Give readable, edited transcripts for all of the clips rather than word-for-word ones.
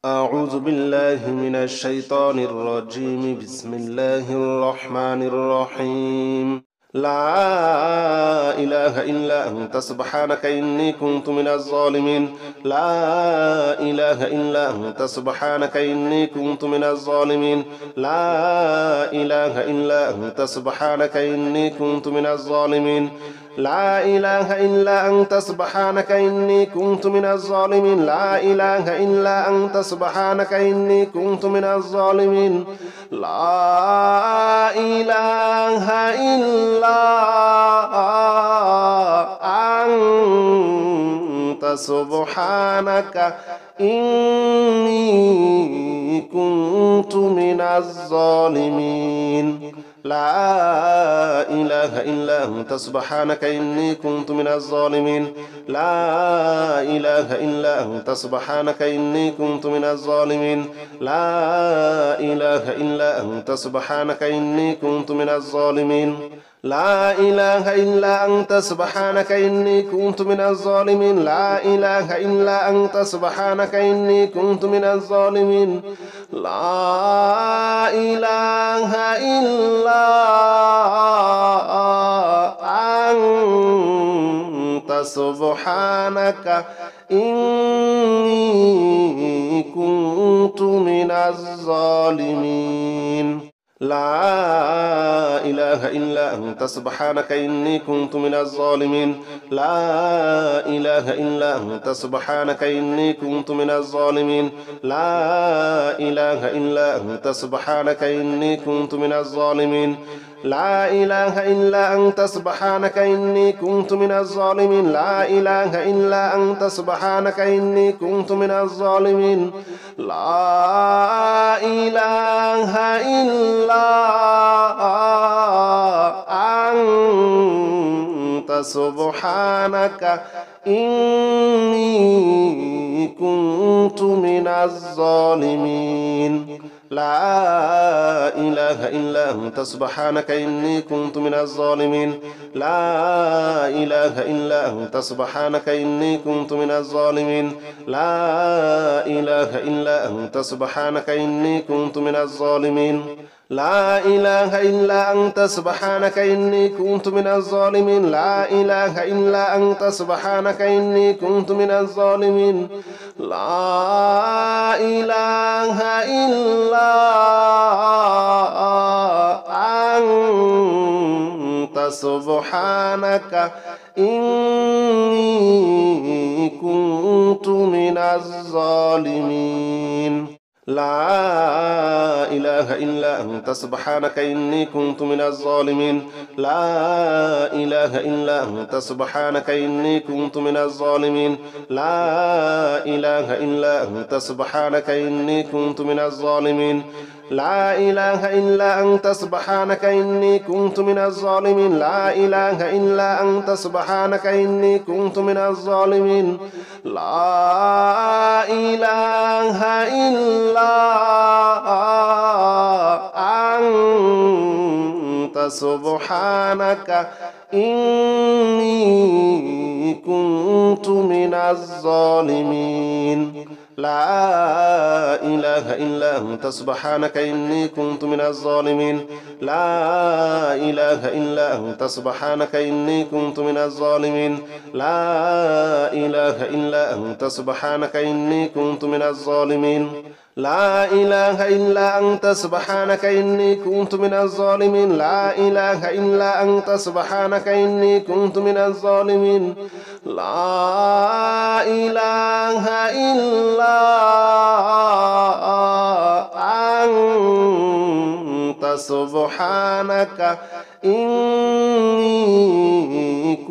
أعوذ بالله من الشيطان الرجيم. بسم الله الرحمن الرحيم. لا إله إلا أنت سبحانك إني كنت من الظالمين. لا إله إلا أنت سبحانك إني كنت من الظالمين. لا إله إلا أنت سبحانك إني كنت من الظالمين. لا إله إلا أنت سبحانك إني كنت من الظالمين. لا إله إلا أنت سبحانك إني كنت من الظالمين. لا إله إلا أنت سبحانك إني كنت من الظالمين. لا إله إلا أنت سبحانك إني كنت من الظالمين. لا إله إلا أنت سبحانك إني كنت من الظالمين. لا إله إلا أنت سبحانك إني كنت من الظالمين. لا إله إلا أنت سبحانك إني كنت من الظالمين. لا إله إلا أنت سبحانك إني كنت من الظالمين. لا إله إلا أنت سبحانك إني كنت من الظالمين. لا إله إلا أنت سبحانك إني كنت من الظالمين. لا إله إلا أنت سبحانك إني كنت من الظالمين. لا إله إلا أنت سبحانك إني كنت من الظالمين. لا إله إلا أنت سبحانك إني كنت من الظالمين. لا إله إلا أنت سبحانك إني كنت من الظالمين. لا إله إلا أنت سبحانك إني كنت من الظالمين. لا إله إلا أنت سبحانك إني كنت من الظالمين. لا إله إلا أنت سبحانك إني كنت من الظالمين. لا إله إلا أنت سبحانك إني كنت من الظالمين. لا إله إلا أنت سبحانك إني كنت من الظالمين. لا إله إلا أنت سبحانك إني كنت من الظالمين. لا إله إلا أنت سبحانك إني كنت من الظالمين. لا إله إلا أنت سبحانك إني كنت من الظالمين. لا إله إلا أنت سبحانك إني كنت من الظالمين. لا إله إلا أنت سبحانك إني كنت من الظالمين. لا إله إلا أنت سبحانك إني كنت من الظالمين. لا إله إلا أنت سبحانك إني كنت من الظالمين. لا إله إلا أنت سبحانك إني كنت من الظالمين. لا إله إلا أنت سبحانك إني كنت من الظالمين. لا إله إلا أنت سبحانك إني كنت من الظالمين. لا إله إلا أنت سبحانك إني كنت من الظالمين. لا إله إلا أنت سبحانك إني كنت من الظالمين. لا إله إلا أنت سبحانك إني كنت من الظالمين. لا إله إلا أنت سبحانك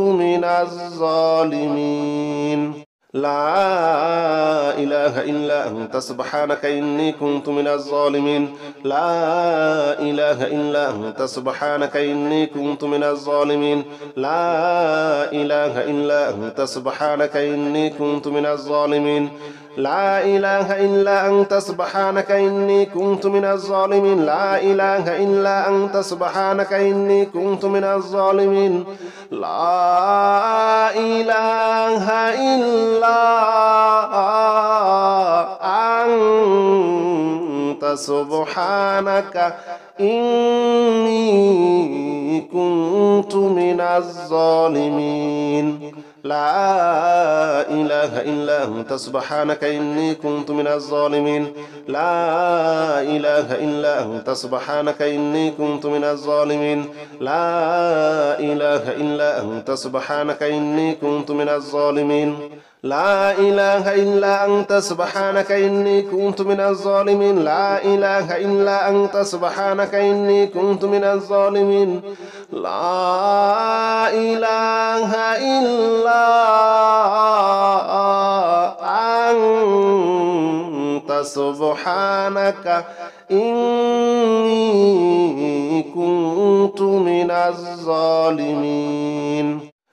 إني كنت من الظالمين. لا إله إلا أنت سبحانك إني كنت من الظالمين. لا إله إلا أنت سبحانك إني كنت من الظالمين. لا إله إلا أنت سبحانك إني كنت من الظالمين. لا إله إلا أنت سبحانك إني كنت من الظالمين. لا إله إلا أنت سبحانك إني كنت من الظالمين. لا إله إلا سبحانك إني كنت من الظالمين لا إله إلا أنت سبحانك إني كنت من الظالمين لا إله إلا أنت سبحانك إني كنت من الظالمين لا إله إلا أنت سبحانك إني كنت من الظالمين لا إله إلا أنت سبحانك إني كنت من الظالمين لا إله إلا أنت سبحانك إني كنت من الظالمين لا إله إلا أنت سبحانك إني كنت من الظالمين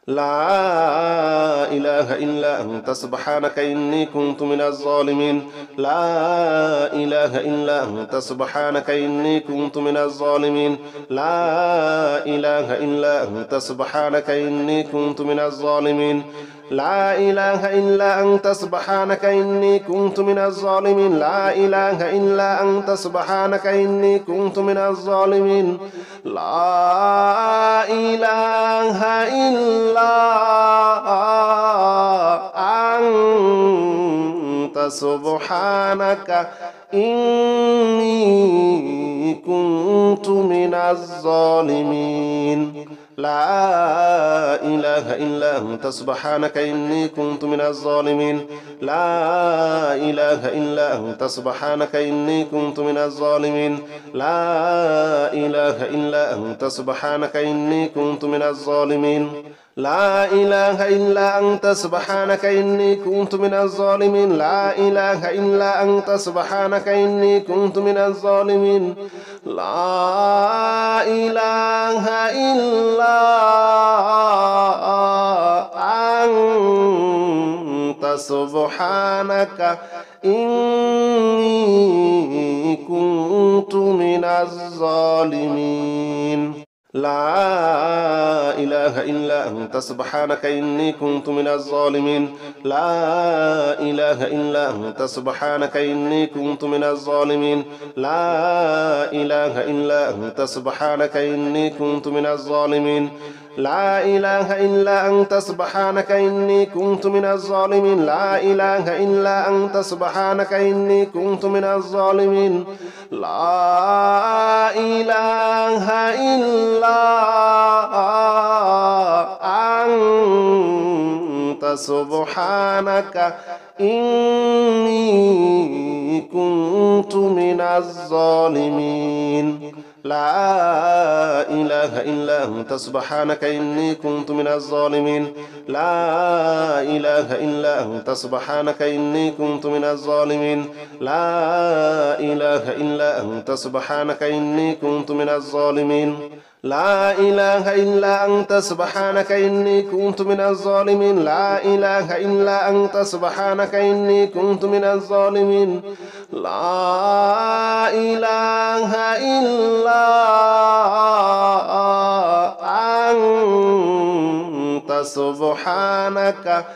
لا إله إلا أنت سبحانك إني كنت من الظالمين لا إله إلا أنت سبحانك إني كنت من الظالمين لا إله إلا أنت سبحانك إني كنت من الظالمين لا إله إلا أنت سبحانك إني كنت من الظالمين لا إله إلا أنت سبحانك إني كنت من الظالمين لا إله إلا أنت سبحانك إني كنت من الظالمين لا إله إلا أنت سبحانك إني كنت من الظالمين لا إله إلا أنت سبحانك إني كنت من الظالمين لا إله إلا أنت سبحانك إني كنت من الظالمين لا إله إلا أنت سبحانك إني كنت من الظالمين لا إله إلا أنت سبحانك إني كنت من الظالمين لا إله إلا أنت سبحانك إني كنت من الظالمين لا إله إلا أنت سبحانك إني كنت من الظالمين لا إله إلا أنت سبحانك إني كنت من الظالمين لا إله إلا أنت سبحانك إني كنت من الظالمين لا إله إلا أنت سبحانك إني كنت من الظالمين لا إله إلا أنت سبحانك إني كنت من الظالمين لا إله إلا أنت سبحانك إني كنت من الظالمين لا إله إلا أنت سبحانك إني كنت من الظالمين لا إله إلا أنت سبحانك إني كنت من الظالمين لا إله إلا أنت سبحانك إني كنت من الظالمين لا إله إلا أنت سبحانك إني كنت من الظالمين لا إله إلا أنت سبحانك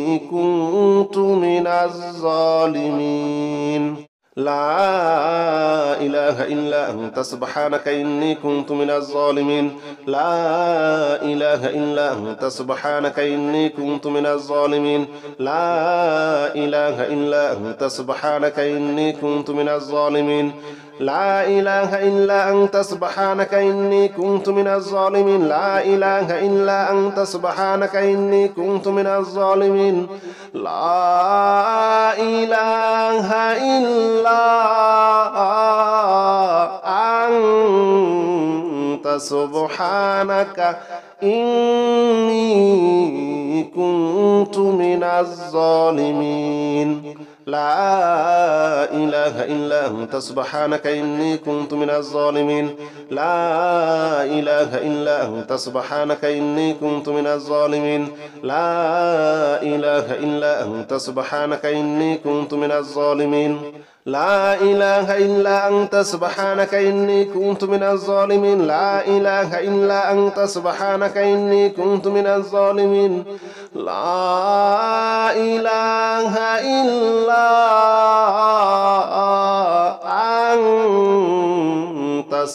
إني كنت من الظالمين لا إله إلا أنت سبحانك إني كنت من الظالمين لا إله إلا أنت سبحانك إني كنت من الظالمين لا إله إلا أنت سبحانك إني كنت من الظالمين لا إله إلا أنت سبحانك إني كنت من الظالمين لا إله إلا أنت سبحانك إني كنت من الظالمين لا إله إلا أنت سبحانك إني كنت من الظالمين لا إله إلا أنت سبحانك إني كنت من الظالمين لا إله إلا أنت سبحانك إني كنت من الظالمين لا إله إلا أنت سبحانك إني كنت من الظالمين لا إله إلا أنت سبحانك إني كنت من الظالمين لا إله إلا أنت سبحانك إني كنت من الظالمين لا إله إلا أنت سبحانك إني كنت من الظالمين لا إله إلا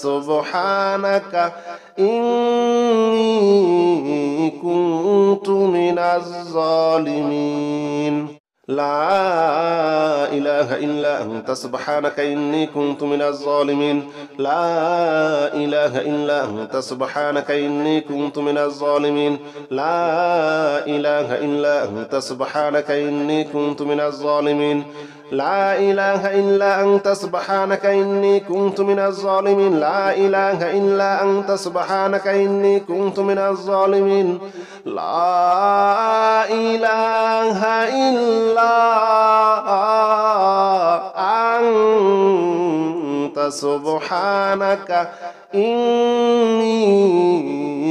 سبحانك إني كنت من الظالمين لا إله إلا أنت سبحانك إني كنت من الظالمين لا إله إلا أنت سبحانك إني كنت من الظالمين لا إله إلا أنت سبحانك إني كنت من الظالمين لا إله إلا أنت سبحانك إني كنت من الظالمين لا إله إلا أنت سبحانك إني كنت من الظالمين لا إله إلا أنت سبحانك إني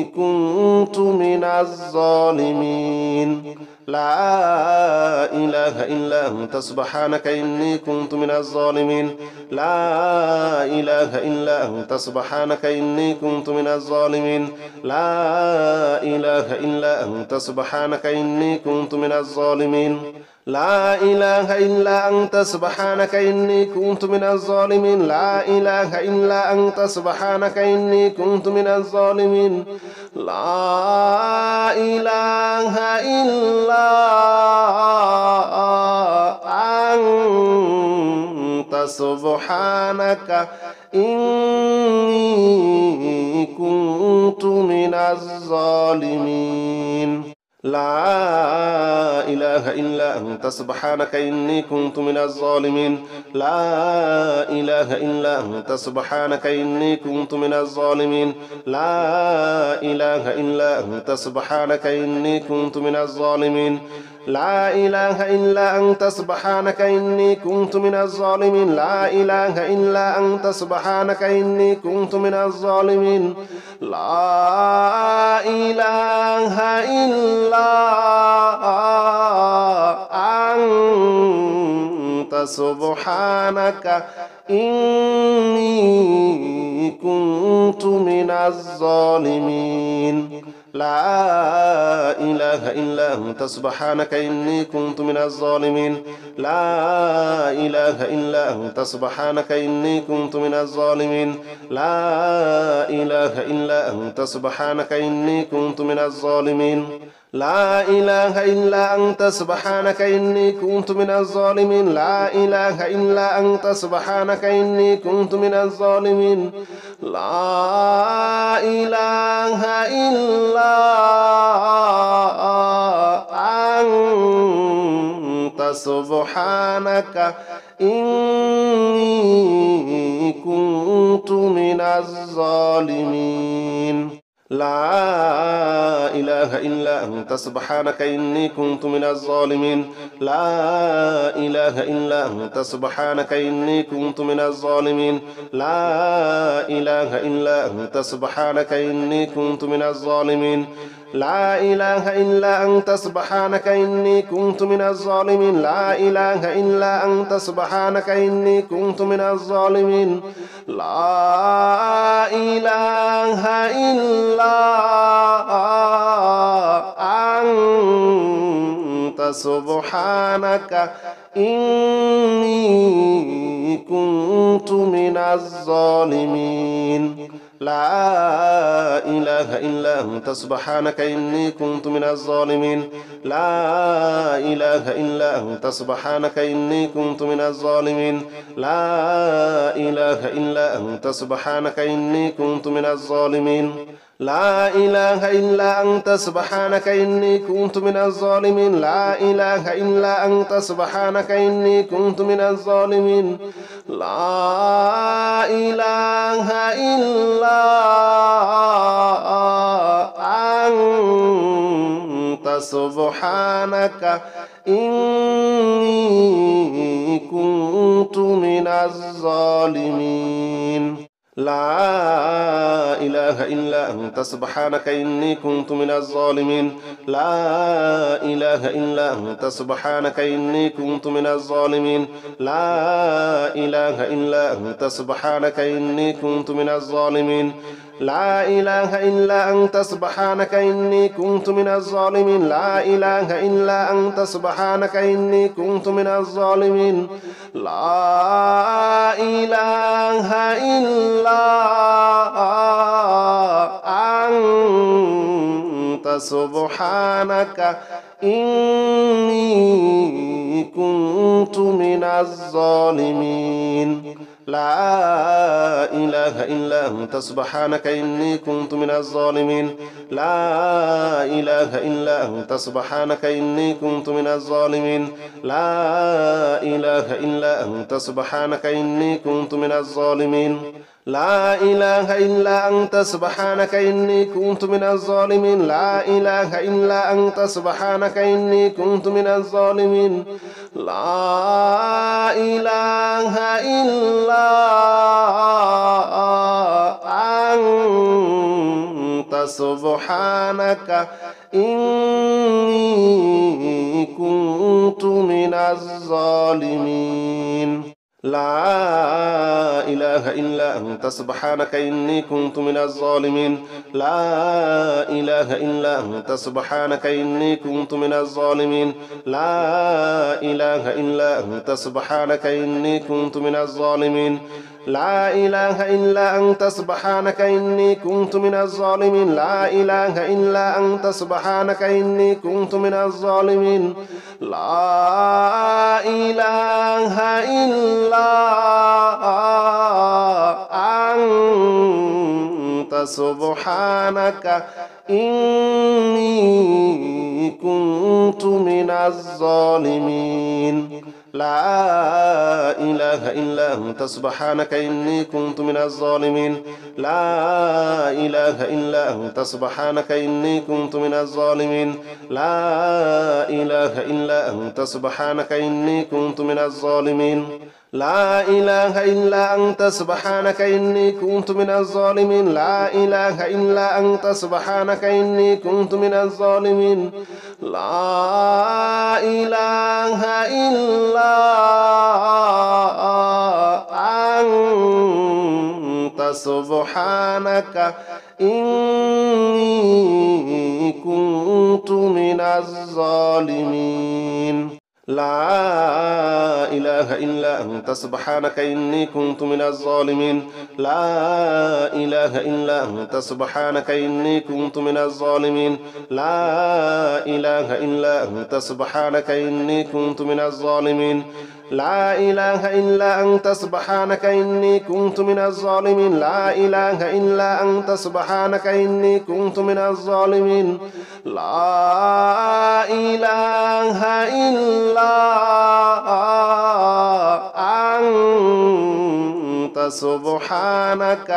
كنت من الظالمين لا إله إلا أنت سبحانك إني كنت من الظالمين لا إله إلا أنت سبحانك إني كنت من الظالمين لا إله إلا أنت سبحانك إني كنت من الظالمين لا إله إلا أنت سبحانك إني كنت من الظالمين لا إله إلا أنت سبحانك إني كنت من الظالمين لا إله إلا أنت سبحانك إني كنت من الظالمين لا إله إلا أنت سبحانك إني كنت من الظالمين لا إله إلا أنت سبحانك إني كنت من الظالمين لا إله إلا أنت سبحانك إني كنت من الظالمين لا إله إلا أنت سبحانك إني كنت من الظالمين لا إله إلا أنت سبحانك إني كنت من الظالمين لا إله إلا أنت سبحانك إني كنت من الظالمين لا إله إلا أنت سبحانك إني كنت من الظالمين لا إله إلا أنت سبحانك إني كنت من الظالمين لا إله إلا أنت سبحانك إني كنت من الظالمين لا إله إلا أنت سبحانك إني كنت من الظالمين لا إله إلا أنت سبحانك إني كنت من الظالمين لا إله إلا أنت سبحانك إني كنت من الظالمين لا إله إلا أنت سبحانك إني كنت من الظالمين لا إله إلا أنت سبحانك إني كنت من الظالمين لا إله إلا أنت سبحانك إني كنت من الظالمين لا إله إلا أنت سبحانك إني كنت من الظالمين لا إله إلا أنت سبحانك إني كنت من الظالمين لا إله إلا أنت سبحانك إني كنت من الظالمين لا إله إلا أنت سبحانك إني كنت من الظالمين لا إله إلا أنت سبحانك إني كنت من الظالمين لا إله إلا أنت سبحانك إني كنت من الظالمين لا إله إلا أنت سبحانك إني كنت من الظالمين لا إله إلا أنت سبحانك إني كنت من الظالمين لا إله إلا أنت سبحانك إني كنت من الظالمين لا إله إلا أنت سبحانك إني كنت من الظالمين لا إله إلا أنت سبحانك إني كنت من الظالمين لا إله إلا أنت سبحانك إني كنت من الظالمين لا إله إلا أنت سبحانك إني كنت من الظالمين لا إله إلا أنت سبحانك إني كنت من الظالمين لا إله إلا أنت سبحانك إني كنت من الظالمين لا إله إلا أنت سبحانك إني كنت من الظالمين لا إله إلا أنت سبحانك إني كنت من الظالمين لا إله إلا أنت سبحانك إني كنت من الظالمين لا إله إلا أنت سبحانك إني كنت من الظالمين لا إله إلا أنت سبحانك إني كنت من الظالمين لا إله إلا أنت سبحانك إني كنت من الظالمين لا إله إلا أنت سبحانك إني كنت من الظالمين لا إله إلا أنت سبحانك إني كنت من الظالمين لا إله إلا أنت سبحانك إني كنت من الظالمين لا إله إلا أنت سبحانك إني كنت من الظالمين لا إله إلا أنت سبحانك إني كنت من الظالمين لا إله إلا أنت سبحانك إني كنت من الظالمين لا إله إلا أنت سبحانك إني كنت من الظالمين لا إله إلا أنت سبحانك إني كنت من الظالمين لا إله إلا أنت سبحانك إني كنت من الظالمين لا إله إلا أنت سبحانك إني كنت من الظالمين لا إله إلا أنت سبحانك إني كنت من الظالمين لا إله إلا أنت سبحانك إني كنت من الظالمين لا إله إلا أنت سبحانك إني كنت من الظالمين لا إله إلا أنت سبحانك إني كنت من الظالمين لا إله إلا أنت سبحانك إني كنت من الظالمين لا إله إلا أنت سبحانك إني كنت من الظالمين لا إله إلا أنت سبحانك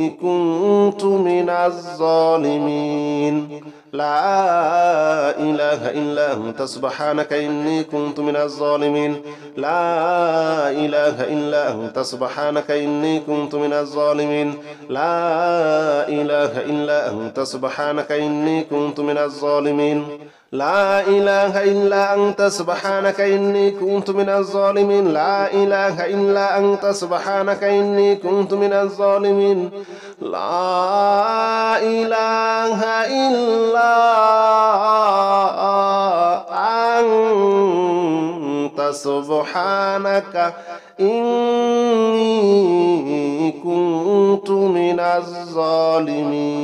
إني كنت من الظالمين لا إله إلا أنت سبحانك إني كنت من الظالمين لا إله إلا أنت سبحانك إني كنت من الظالمين لا إله إلا أنت سبحانك إني كنت من الظالمين لا إله إلا أنت سبحانك إني كنت من الظالمين لا إله إلا أنت سبحانك إني كنت من الظالمين لا إله إلا أنت سبحانك إني كنت من الظالمين لا إله إلا أنت سبحانك إني كنت من الظالمين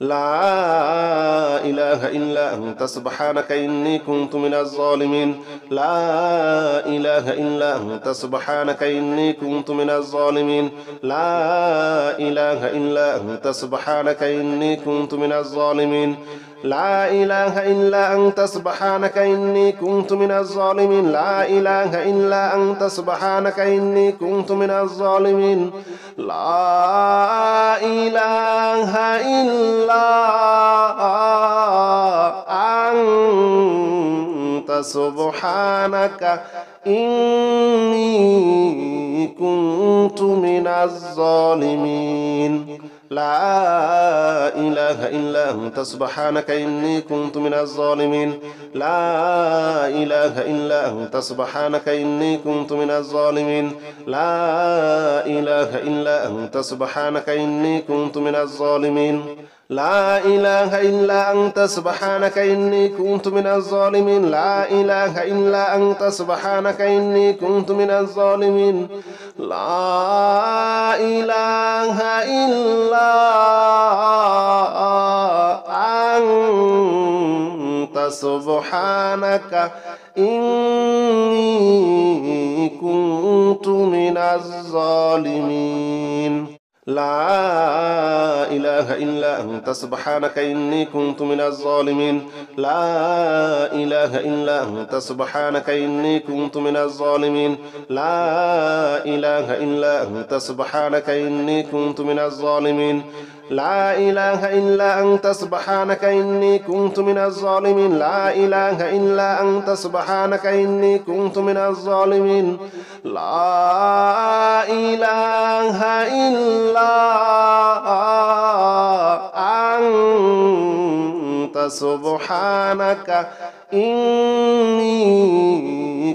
لا إله إلا أنت سبحانك إني كنت من الظالمين لا إله إلا أنت سبحانك إني كنت من الظالمين لا إله إلا أنت سبحانك إني كنت من الظالمين لا إله إلا أنت سبحانك إني كنت من الظالمين لا إله إلا أنت سبحانك إني كنت من الظالمين لا إله إلا أنت سبحانك إني كنت من الظالمين لا إله إلا أنت سبحانك إني كنت من الظالمين لا إله إلا أنت سبحانك إني كنت من الظالمين لا إله إلا أنت سبحانك إني كنت من الظالمين لا إله إلا أنت سبحانك إني كنت من الظالمين لا إله إلا أنت سبحانك إني كنت من الظالمين لا إله إلا أنت سبحانك إني كنت من الظالمين لا إله إلا أنت سبحانك إني كنت من الظالمين لا إله إلا أنت سبحانك إني كنت من الظالمين لا إله إلا أنت سبحانك إني كنت من الظالمين لا إله إلا أنت سبحانك إني كنت من الظالمين لا إله إلا أنت سبحانك إني كنت من الظالمين لا إله إلا أنت سبحانك إني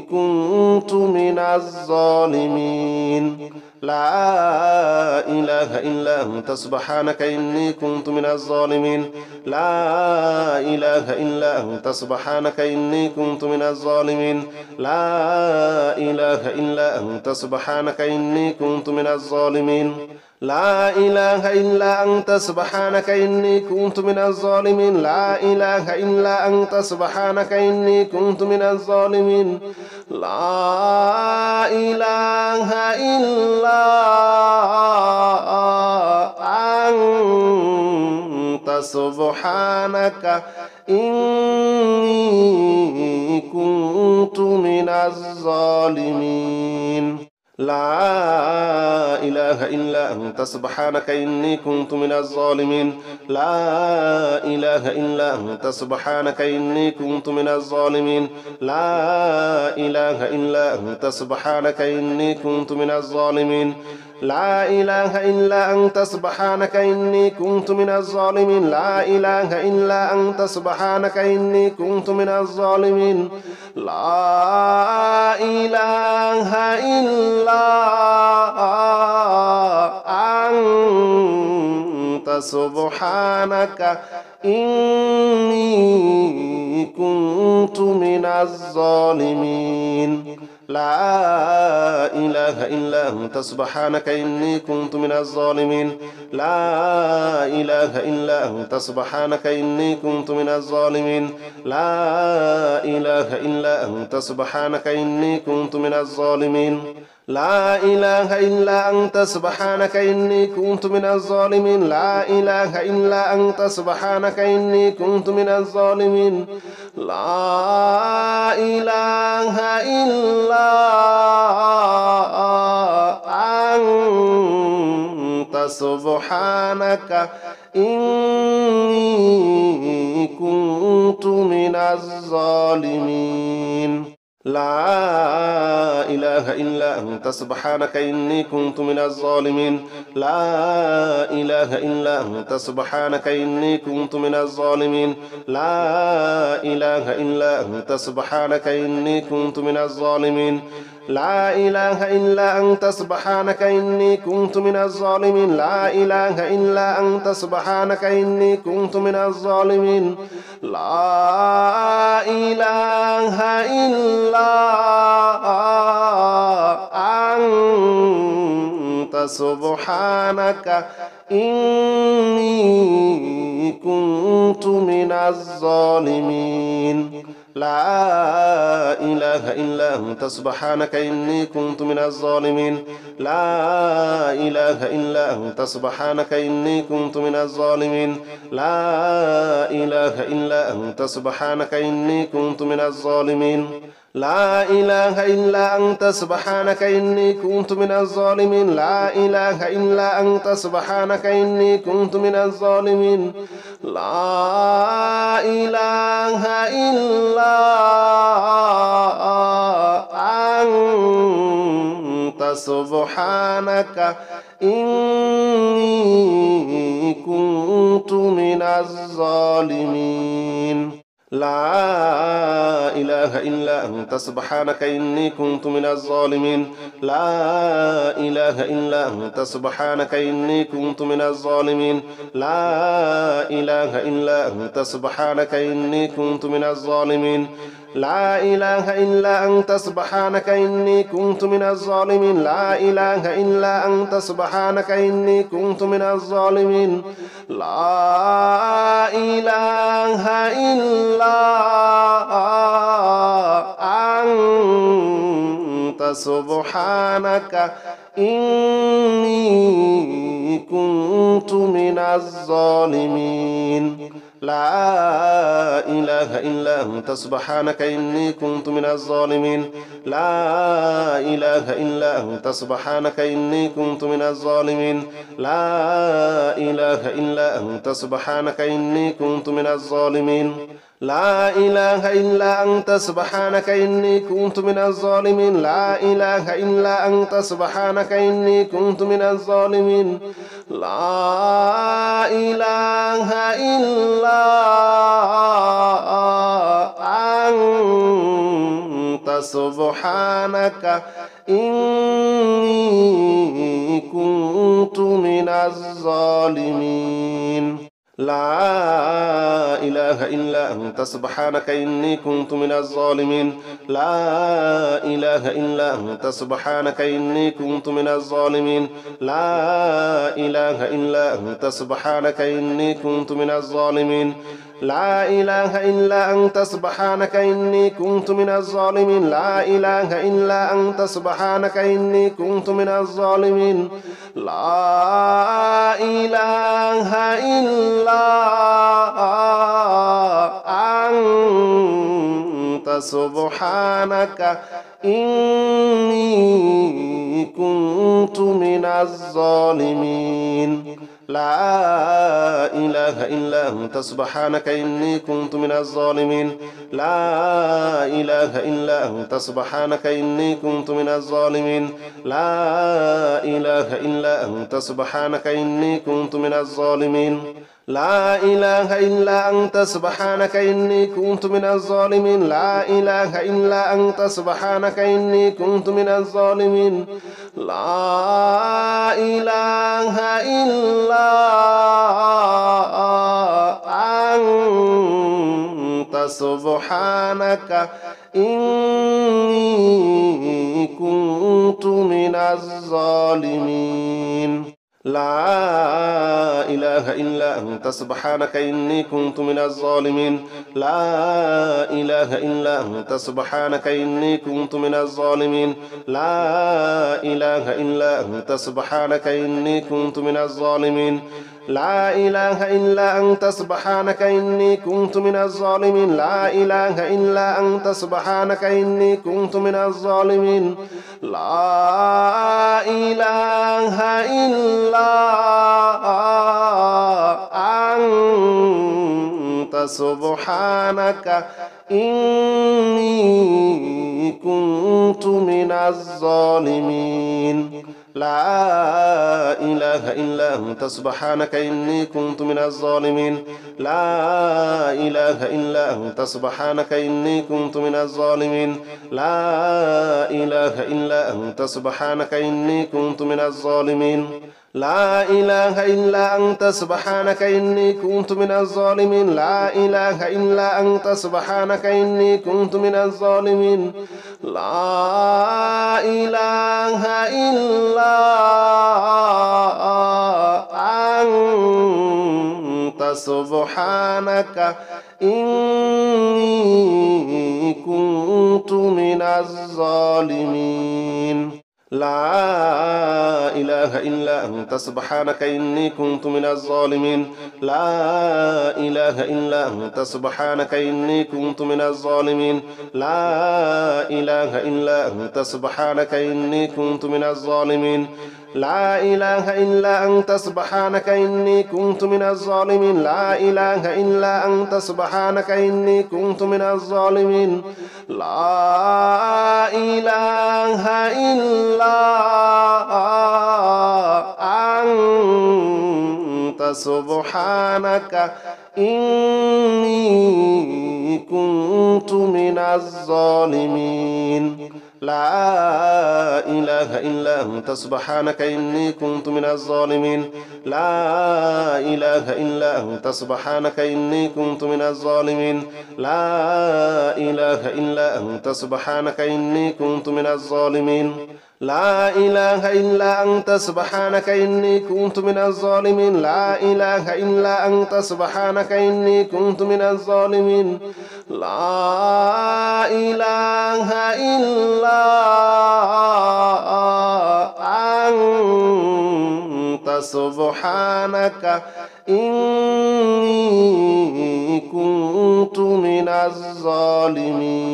كنت من الظالمين لا إله إلا أنت سبحانك إني كنت من الظالمين لا إله إلا أنت سبحانك إني كنت من الظالمين لا إله إلا أنت سبحانك إني كنت من الظالمين لا إله إلا أنت سبحانك إني كنت من الظالمين لا إله إلا أنت سبحانك إني كنت من الظالمين لا إله إلا أنت سبحانك إني كنت من الظالمين لا إله إلا أنت سبحانك إني كنت من الظالمين لا إله إلا أنت سبحانك إني كنت من الظالمين لا إله إلا أنت سبحانك إني كنت من الظالمين لا إله إلا أنت سبحانك إني كنت من الظالمين لا إله إلا أنت سبحانك إني كنت من الظالمين لا إله إلا أنت سبحانك إني كنت من الظالمين لا إله إلا أنت سبحانك إني كنت من الظالمين لا إله إلا أنت سبحانك إني كنت من الظالمين لا إله إلا أنت سبحانك إني كنت من الظالمين لا إله إلا أنت سبحانك إني كنت من الظالمين لا إله إلا أنت سبحانك إني كنت من الظالمين لا إله إلا أنت سبحانك إني كنت من الظالمين لا إله إلا أنت سبحانك إني كنت من الظالمين لا إله إلا أنت سبحانك إني كنت من الظالمين لا إله إلا أنت سبحانك إني كنت من الظالمين لا إله إلا أنت سبحانك إني كنت من الظالمين لا إله إلا أنت سبحانك إني كنت من الظالمين لا إله إلا أنت سبحانك إني كنت من الظالمين لا إله إلا أنت سبحانك إني كنت من الظالمين لا إله إلا أنت سبحانك إني كنت من الظالمين لا إله إلا أنت سبحانك إني كنت من الظالمين لا إله إلا أنت سبحانك إني كنت من الظالمين لا إله إلا أنت سبحانك إني كنت من الظالمين لا إله إلا أنت سبحانك إني كنت من الظالمين لا إله إلا أنت سبحانك إني كنت من الظالمين لا إله إلا أنت سبحانك إني كنت من الظالمين لا إله إلا أنت سبحانك إني كنت من الظالمين لا إله إلا أنت سبحانك إني كنت من الظالمين لا إله إلا أنت سبحانك إني كنت من الظالمين لا إله إلا أنت سبحانك إني كنت من الظالمين لا إله إلا أنت سبحانك إني كنت من الظالمين لا إله إلا أنت سبحانك إني كنت من الظالمين لا إله إلا أنت سبحانك إني كنت من الظالمين لا إله إلا أنت سبحانك إني كنت من الظالمين لا إله إلا أنت سبحانك إني كنت من الظالمين لا إله إلا أنت سبحانك إني كنت من الظالمين لا إله إلا أنت سبحانك إني كنت من الظالمين لا إله إلا أنت سبحانك إني كنت من الظالمين لا إله إلا أنت سبحانك إني كنت من الظالمين لا إله إلا أنت سبحانك إني كنت من الظالمين لا إله إلا أنت سبحانك إني كنت من الظالمين لا إله إلا أنت سبحانك إني كنت من الظالمين لا إله إلا أنت سبحانك إني كنت من الظالمين لا إله إلا أنت سبحانك إني كنت من الظالمين لا إله إلا أنت سبحانك إني كنت من الظالمين لا إله إلا أنت سبحانك إني كنت من الظالمين لا إله إلا أنت سبحانك إني كنت من الظالمين لا إله إلا أنت سبحانك إني كنت من الظالمين لا إله إلا أنت سبحانك إني كنت من الظالمين لا إله إلا أنت سبحانك إني كنت من الظالمين لا إله إلا أنت سبحانك إني كنت من الظالمين لا إله إلا أنت سبحانك إني كنت من الظالمين لا إله إلا أنت سبحانك إني كنت من الظالمين لا إله إلا أنت سبحانك إني كنت من الظالمين لا إله إلا أنت سبحانك إني كنت من الظالمين لا إله إلا أنت سبحانك إني كنت من الظالمين لا إله إلا أنت سبحانك إني كنت من الظالمين لا إله إلا أنت سبحانك إني كنت من الظالمين لا إله إلا أنت سبحانك إني كنت من الظالمين لا إله إلا أنت سبحانك إني كنت من الظالمين لا إله إلا أنت سبحانك إني كنت من الظالمين لا إله إلا أنت سبحانك إني كنت من الظالمين لا إله إلا أنت سبحانك إني كنت من الظالمين لا إله إلا أنت سبحانك إني كنت من الظالمين لا إله إلا أنت سبحانك إني كنت من الظالمين لا إله إلا أنت سبحانك إني كنت من الظالمين لا إله إلا أنت سبحانك إني كنت من الظالمين لا إله إلا أنت سبحانك إني كنت من الظالمين لا إله إلا أنت سبحانك إني كنت من الظالمين لا إله إلا أنت سبحانك إني كنت من الظالمين لا إله إلا أنت سبحانك إني كنت من الظالمين لا إله إلا أنت سبحانك إني كنت من الظالمين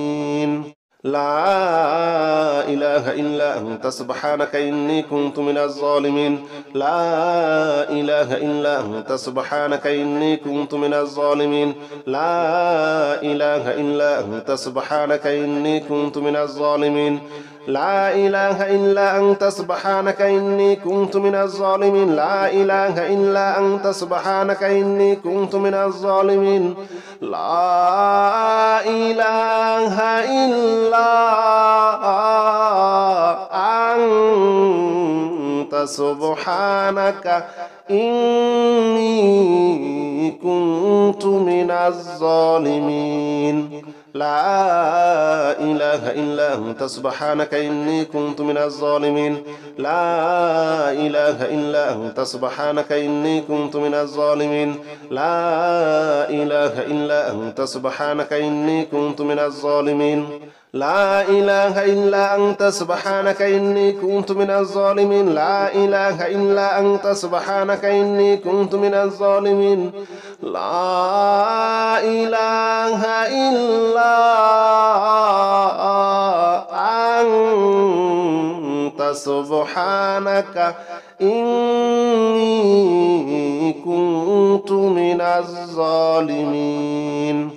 لا إله إلا أنت سبحانك إني كنت من الظالمين لا إله إلا أنت سبحانك إني كنت من الظالمين لا إله إلا أنت سبحانك إني كنت من الظالمين لا إله إلا أنت سبحانك إني كنت من الظالمين لا إله إلا أنت سبحانك إني كنت من الظالمين لا إله إلا أنت سبحانك إني كنت من الظالمين لا إله إلا أنت سبحانك إني كنت من الظالمين لا إله إلا أنت سبحانك إني كنت من الظالمين لا إله إلا أنت سبحانك إني كنت من الظالمين لا إله إلا أنت سبحانك إني كنت من الظالمين لا إله إلا أنت سبحانك إني كنت من الظالمين لا إله إلا أنت سبحانك إني كنت من الظالمين.